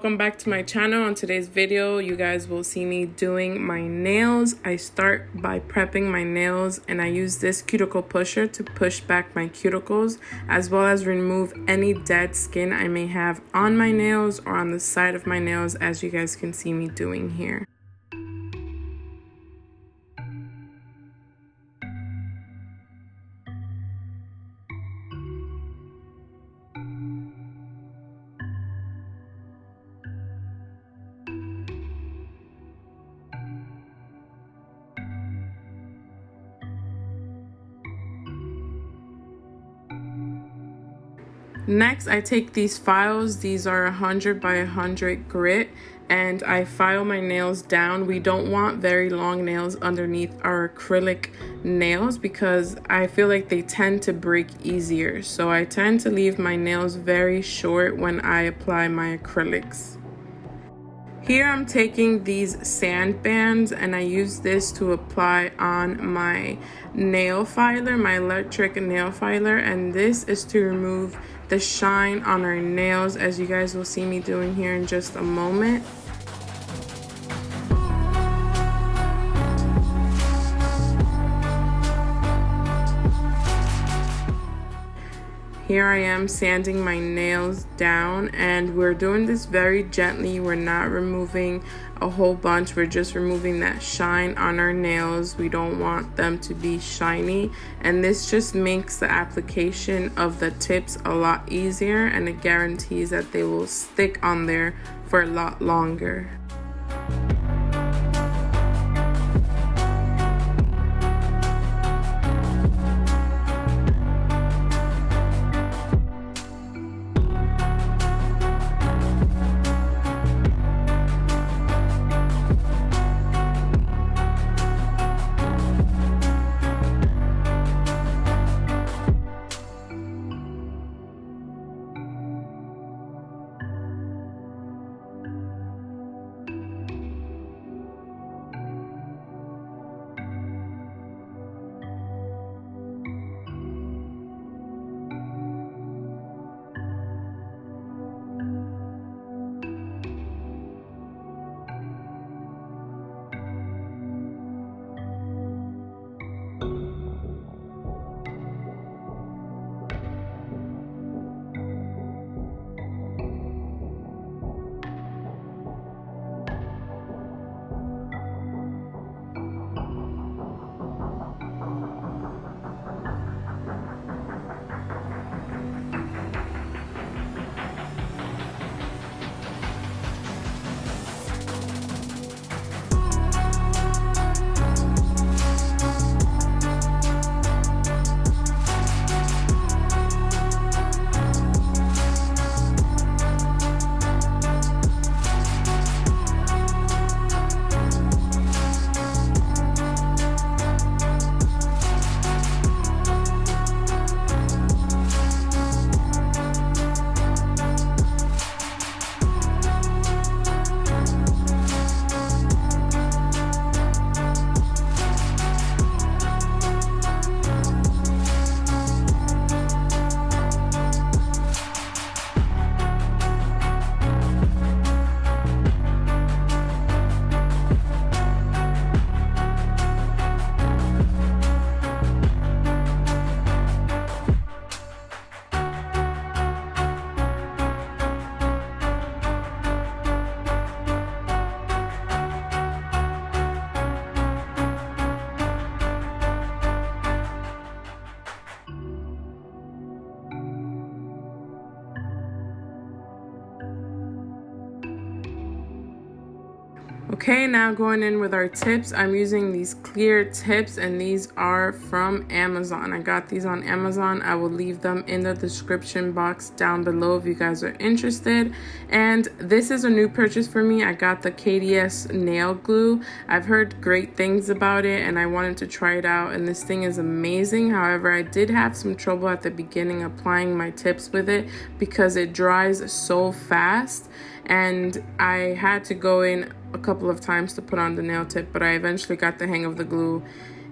welcome back to my channel. On today's video, you guys will see me doing my nails. I start by prepping my nails and I use this cuticle pusher to push back my cuticles as well as remove any dead skin I may have on my nails or on the side of my nails, as you guys can see me doing here. Next, I take these files. These are 100 by 100 grit, and I file my nails down. We don't want very long nails underneath our acrylic nails because I feel like they tend to break easier. So I tend to leave my nails very short when I apply my acrylics. Here I'm taking these sand bands and I use this to apply on my nail filer, my electric nail filer, and this is to remove the shine on our nails, as you guys will see me doing here in just a moment. Here I am sanding my nails down, and we're doing this very gently. We're not removing a whole bunch. We're just removing that shine on our nails. We don't want them to be shiny, and this just makes the application of the tips a lot easier, and it guarantees that they will stick on there for a lot longer. Okay, now going in with our tips. I'm using these clear tips, and these are from Amazon. I got these on Amazon. I will leave them in the description box down below if you guys are interested. And this is a new purchase for me. I got the KDS nail glue. I've heard great things about it and I wanted to try it out, and this thing is amazing. However, I did have some trouble at the beginning applying my tips with it because it dries so fast, and I had to go in a couple of times to put on the nail tip, but I eventually got the hang of the glue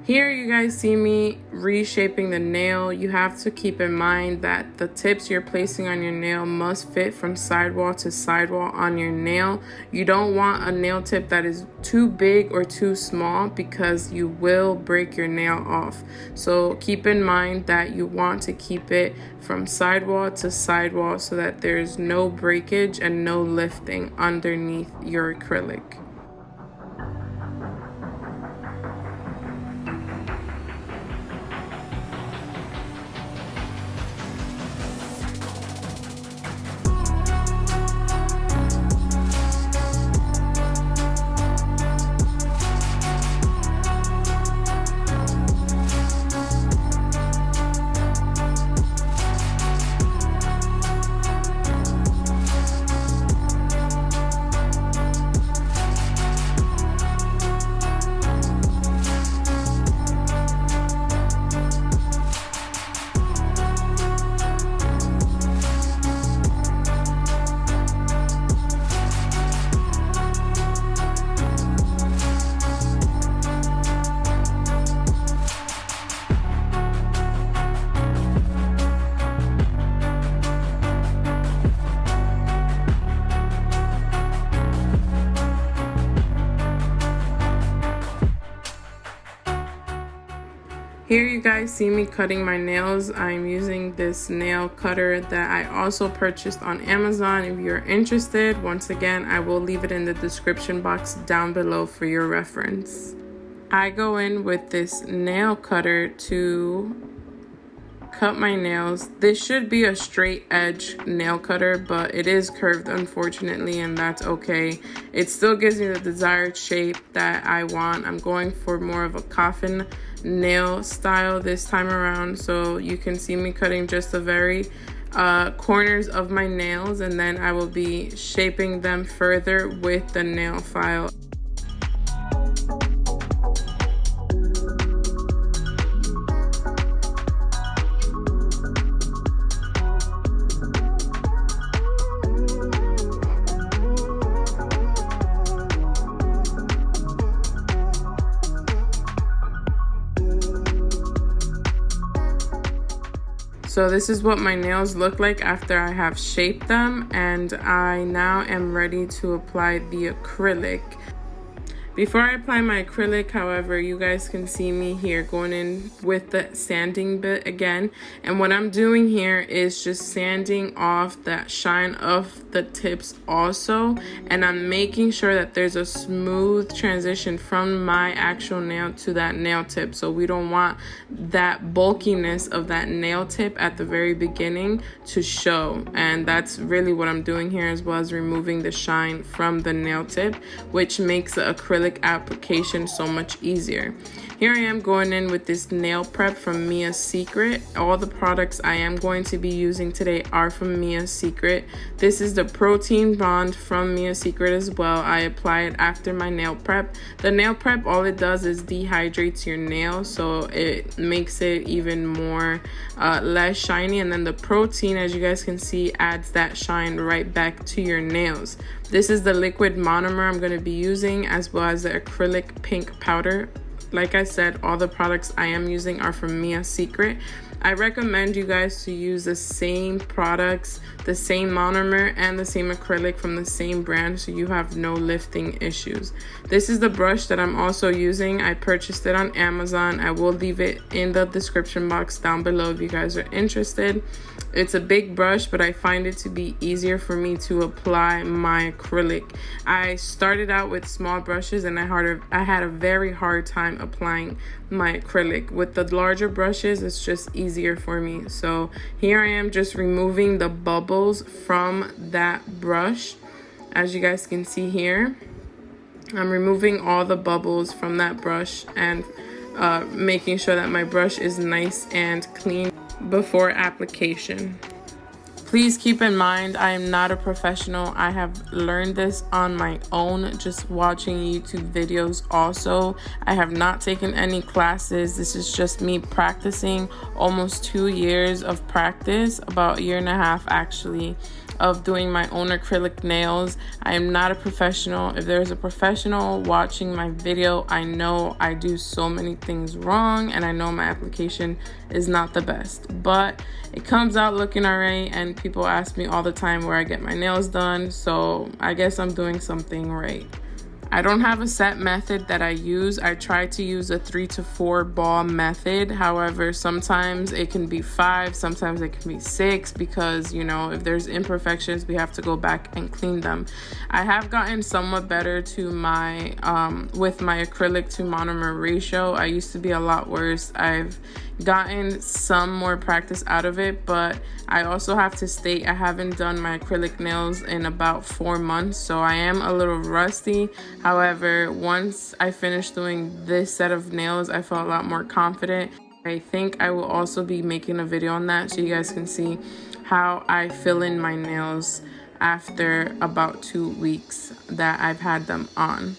Here you guys see me reshaping the nail. You have to keep in mind that the tips you're placing on your nail must fit from sidewall to sidewall on your nail. You don't want a nail tip that is too big or too small because you will break your nail off. So keep in mind that you want to keep it from sidewall to sidewall so that there's no breakage and no lifting underneath your acrylic. Here you guys see me cutting my nails. I'm using this nail cutter that I also purchased on Amazon. If you're interested, once again, I will leave it in the description box down below for your reference. I go in with this nail cutter to cut my nails. This should be a straight edge nail cutter, but it is curved unfortunately, and that's okay. It still gives me the desired shape that I want. I'm going for more of a coffin nail style this time around, so you can see me cutting just the very corners of my nails, and then I will be shaping them further with the nail file. So this is what my nails look like after I have shaped them, and I now am ready to apply the acrylic. Before I apply my acrylic, however, you guys can see me here going in with the sanding bit again. And what I'm doing here is just sanding off that shine of the tips also. And I'm making sure that there's a smooth transition from my actual nail to that nail tip. So we don't want that bulkiness of that nail tip at the very beginning to show. And that's really what I'm doing here, as well as removing the shine from the nail tip, which makes the acrylic application so much easier. Here I am going in with this nail prep from Mia's Secret. All the products I am going to be using today are from Mia's Secret. This is the protein bond from Mia's Secret as well. I apply it after my nail prep. The nail prep, all it does is dehydrates your nail, so it makes it even more less shiny, and then the protein, as you guys can see, adds that shine right back to your nails. This is the liquid monomer I'm going to be using, as well as the acrylic pink powder. Like I said, all the products I am using are from Mia's Secret. I recommend you guys to use the same products, the same monomer and the same acrylic from the same brand, so you have no lifting issues. This is the brush that I'm also using. I purchased it on Amazon. I will leave it in the description box down below if you guys are interested. It's a big brush, but I find it to be easier for me to apply my acrylic. I started out with small brushes and I had a very hard time applying my acrylic. With the larger brushes, it's just easier for me. So here I am just removing the bubbles from that brush. As you guys can see here, I'm removing all the bubbles from that brush and making sure that my brush is nice and clean before application. Please keep in mind, I am not a professional. I have learned this on my own, just watching YouTube videos also. I have not taken any classes. This is just me practicing. Almost 2 years of practice, about a year and a half actually, of doing my own acrylic nails. I am not a professional. If there's a professional watching my video, I know I do so many things wrong and I know my application is not the best, but it comes out looking alright, and people ask me all the time where I get my nails done, so I guess I'm doing something right. I don't have a set method that I use. I try to use a 3 to 4 ball method. However, sometimes it can be 5, sometimes it can be 6, because, you know, if there's imperfections, we have to go back and clean them. I have gotten somewhat better to my with my acrylic to monomer ratio. I used to be a lot worse. I've gotten some more practice out of it, but I also have to state I haven't done my acrylic nails in about 4 months, so I am a little rusty. However, once I finished doing this set of nails, I felt a lot more confident. I think I will also be making a video on that so you guys can see how I fill in my nails after about 2 weeks that I've had them on.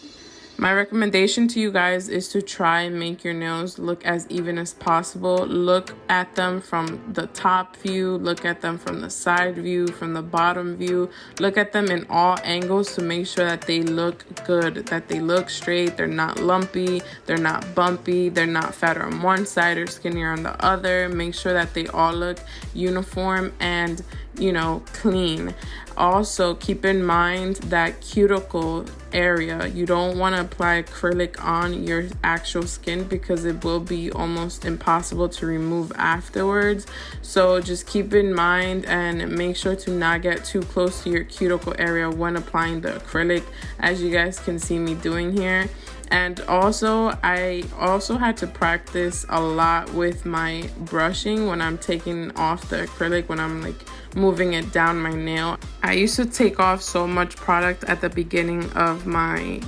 My recommendation to you guys is to try and make your nails look as even as possible. Look at them from the top view, look at them from the side view, from the bottom view. Look at them in all angles to make sure that they look good, that they look straight, they're not lumpy, they're not bumpy, they're not fatter on one side or skinnier on the other. Make sure that they all look uniform and, you know, clean. Also, keep in mind that cuticle area, you don't want to apply acrylic on your actual skin because it will be almost impossible to remove afterwards. So just keep in mind and make sure to not get too close to your cuticle area when applying the acrylic, as you guys can see me doing here. And also, I also had to practice a lot with my brushing when I'm taking off the acrylic, when I'm like moving it down my nail. I used to take off so much product at the beginning of my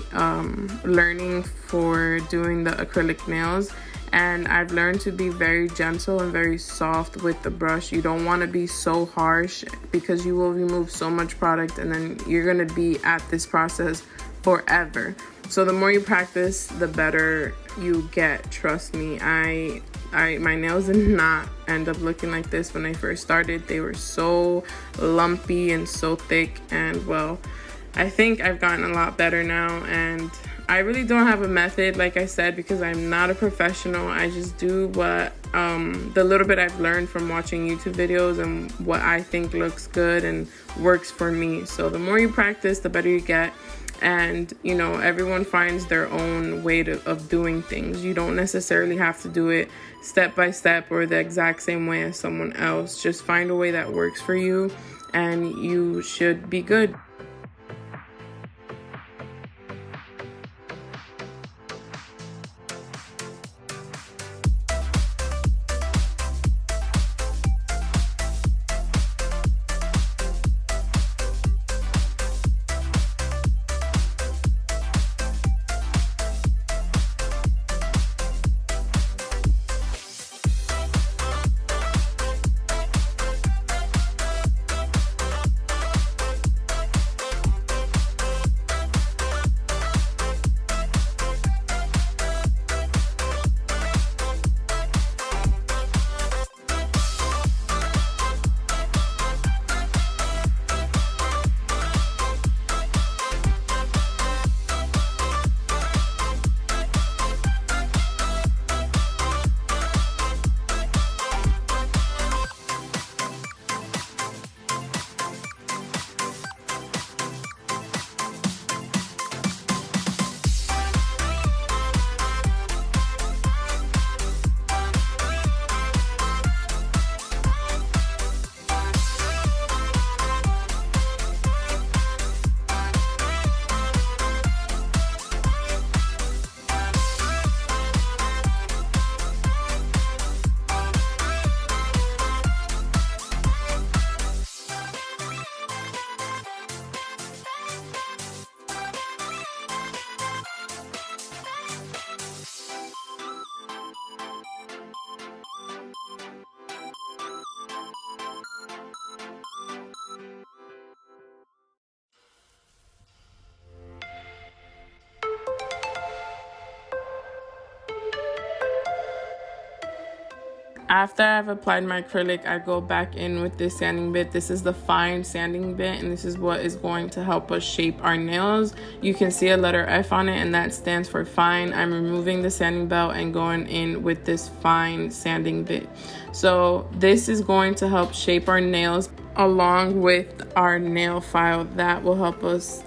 learning for doing the acrylic nails, and I've learned to be very gentle and very soft with the brush. You don't want to be so harsh because you will remove so much product and then you're going to be at this process forever. So the more you practice, the better you get. Trust me. My nails did not end up looking like this when I first started. They were so lumpy and so thick, and well, I think I've gotten a lot better now, and I really don't have a method, like I said, because I'm not a professional. I just do what the little bit I've learned from watching YouTube videos and what I think looks good and works for me. So the more you practice, the better you get. And, you know, everyone finds their own way of doing things. You don't necessarily have to do it step by step or the exact same way as someone else. Just find a way that works for you and you should be good. After I've applied my acrylic, I go back in with this sanding bit. This is the fine sanding bit, and this is what is going to help us shape our nails. You can see a letter F on it, and that stands for fine. I'm removing the sanding belt and going in with this fine sanding bit. So this is going to help shape our nails along with our nail file. That will help us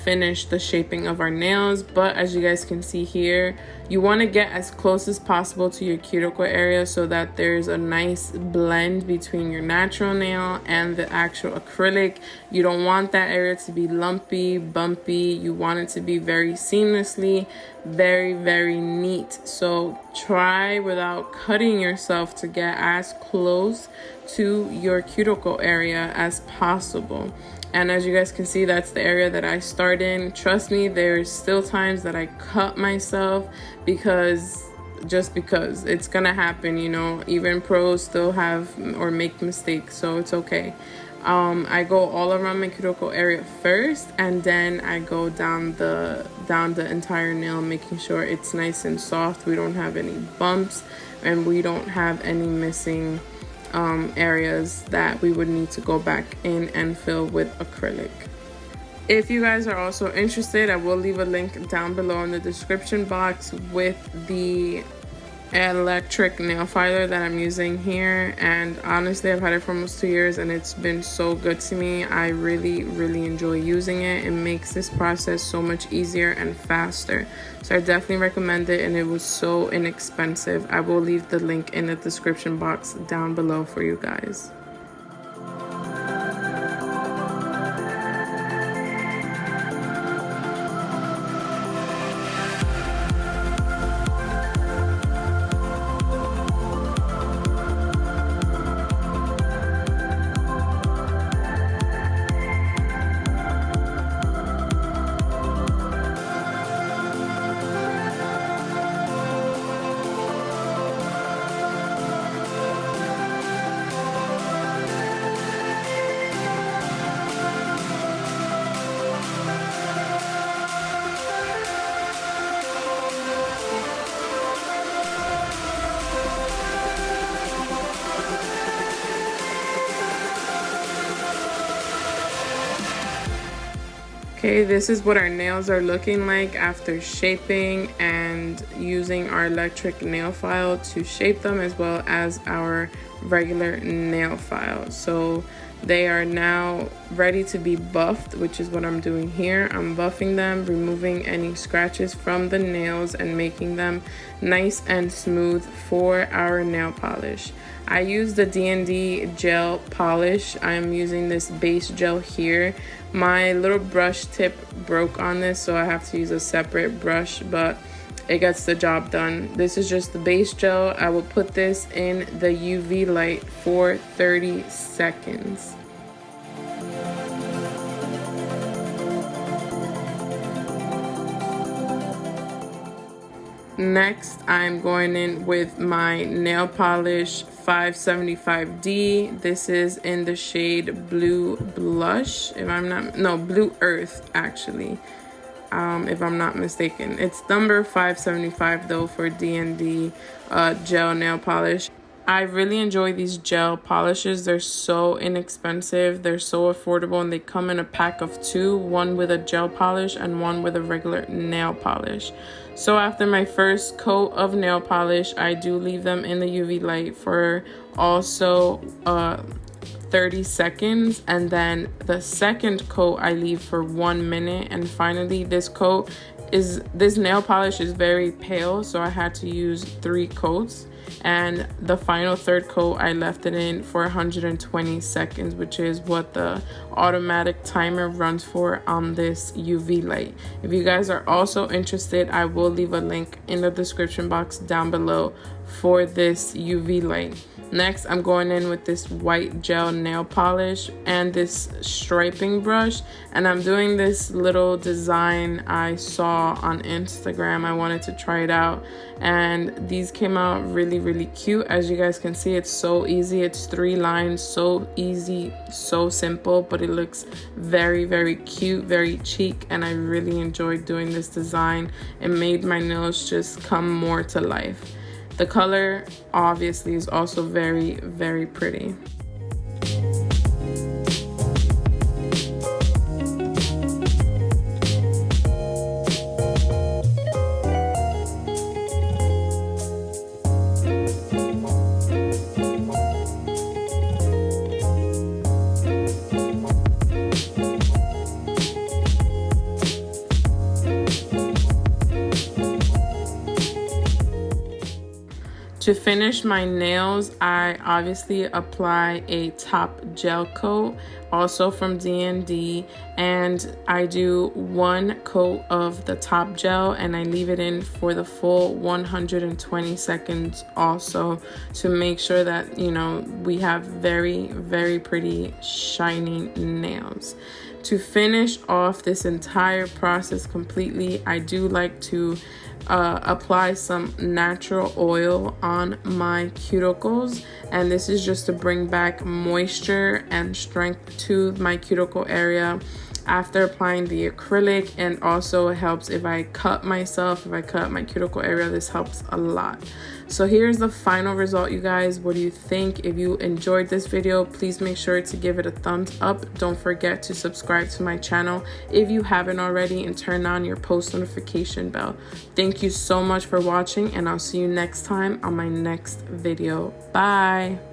finish the shaping of our nails. But as you guys can see here, you want to get as close as possible to your cuticle area so that there's a nice blend between your natural nail and the actual acrylic. You don't want that area to be lumpy, bumpy. You want it to be very seamlessly, very, very neat. So try without cutting yourself to get as close to your cuticle area as possible. And as you guys can see, that's the area that I start in. Trust me, there's still times that I cut myself because it's gonna happen, you know. Even pros still have or make mistakes, so it's okay. I go all around my cuticle area first, and then I go down the entire nail, making sure it's nice and soft. We don't have any bumps, and we don't have any missing areas that we would need to go back in and fill with acrylic. If you guys are also interested, I will leave a link down below in the description box with the electric nail filer that I'm using here. And honestly, I've had it for almost 2 years and it's been so good to me. I really enjoy using it. It makes this process so much easier and faster, so I definitely recommend it, and it was so inexpensive. I will leave the link in the description box down below for you guys. Okay, this is what our nails are looking like after shaping and using our electric nail file to shape them, as well as our regular nail file. So they are now ready to be buffed, which is what I'm doing here. I'm buffing them, removing any scratches from the nails and making them nice and smooth for our nail polish. I use the D&D gel polish. I'm using this base gel here. My little brush tip broke on this, so I have to use a separate brush, but it gets the job done. This is just the base gel. I will put this in the UV light for 30 seconds. Next, I'm going in with my nail polish 575D. This is in the shade Blue Blush, Blue Earth actually, if I'm not mistaken. It's number 575 though for D&D gel nail polish. I really enjoy these gel polishes. They're so inexpensive, they're so affordable, and they come in a pack of 2, one with a gel polish and one with a regular nail polish. So after my first coat of nail polish, I do leave them in the UV light for also 30 seconds, and then the second coat I leave for 1 minute. And finally, this nail polish is very pale, so I had to use 3 coats. And the final third coat, I left it in for 120 seconds, which is what the automatic timer runs for on this UV light. If you guys are also interested, I will leave a link in the description box down below for this UV light. Next, I'm going in with this white gel nail polish and this striping brush, and I'm doing this little design I saw on Instagram. I wanted to try it out, and these came out really cute. As you guys can see, it's so easy. It's 3 lines, so easy, so simple, but it looks very cute, very chic, and I really enjoyed doing this design. It made my nails just come more to life. The color obviously is also very, very pretty. To finish my nails, I obviously apply a top gel coat, also from D&D, and I do 1 coat of the top gel and I leave it in for the full 120 seconds also, to make sure that, you know, we have very, very pretty shiny nails. To finish off this entire process completely, I do like to apply some natural oil on my cuticles, and this is just to bring back moisture and strength to my cuticle area after applying the acrylic. And also it helps if I cut myself, if I cut my cuticle area, this helps a lot. So here's the final result, you guys. What do you think? If you enjoyed this video, please make sure to give it a thumbs up. Don't forget to subscribe to my channel if you haven't already, and turn on your post notification bell. Thank you so much for watching, and I'll see you next time on my next video. Bye.